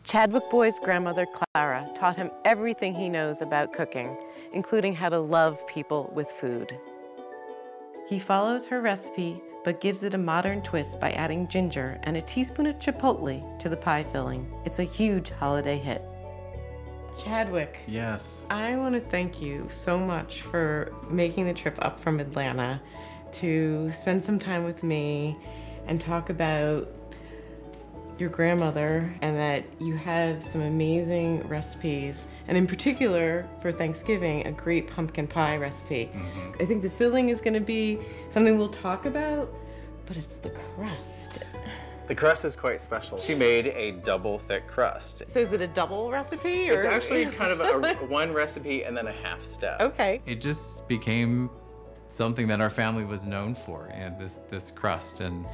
Chadwick Boy's grandmother, Clara, taught him everything he knows about cooking, including how to love people with food. He follows her recipe, but gives it a modern twist by adding ginger and a teaspoon of chipotle to the pie filling. It's a huge holiday hit. Chadwick. Yes. I want to thank you so much for making the trip up from Atlanta to spend some time with me and talk about your grandmother, and that you have some amazing recipes, and in particular for Thanksgiving, a great pumpkin pie recipe. I think the filling is going to be something we'll talk about, but it's the crust. The crust is quite special. She made a double thick crust. So is it a double recipe? Or? It's actually kind of a one recipe and then a half step. Okay. It just became something that our family was known for, and this crust. And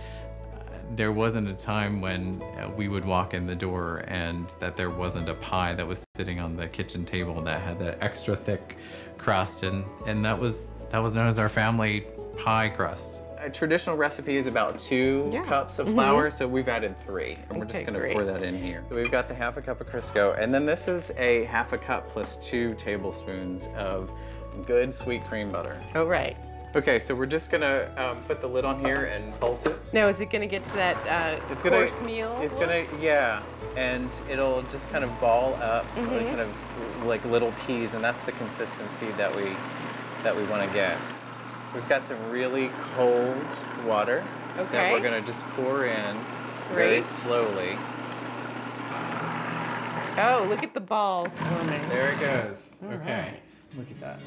there wasn't a time when we would walk in the door and that there wasn't a pie that was sitting on the kitchen table that had that extra thick crust, and that was known as our family pie crust. A traditional recipe is about 2 cups of flour, so we've added 3, and we're just going to pour that in here. So we've got the ½ cup of Crisco, and then this is a ½ cup plus 2 tablespoons of good sweet cream butter. Oh, right. Okay, so we're just gonna put the lid on here and pulse it. Now, is it gonna get to that course meal? It's gonna, yeah, and it'll just kind of ball up, kind of like little peas, and that's the consistency that we want to get. We've got some really cold water that we're gonna just pour in very slowly. Oh, look at the ball forming. There it goes. All okay. Right. Look at that.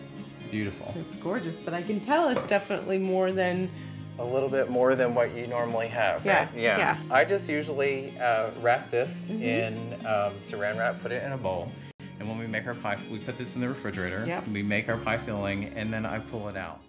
Beautiful. It's gorgeous, but I can tell it's definitely more than... A little bit more than what you normally have, right? Yeah. I just usually wrap this in saran wrap, put it in a bowl, and when we make our pie, we put this in the refrigerator. We make our pie filling, and then I pull it out.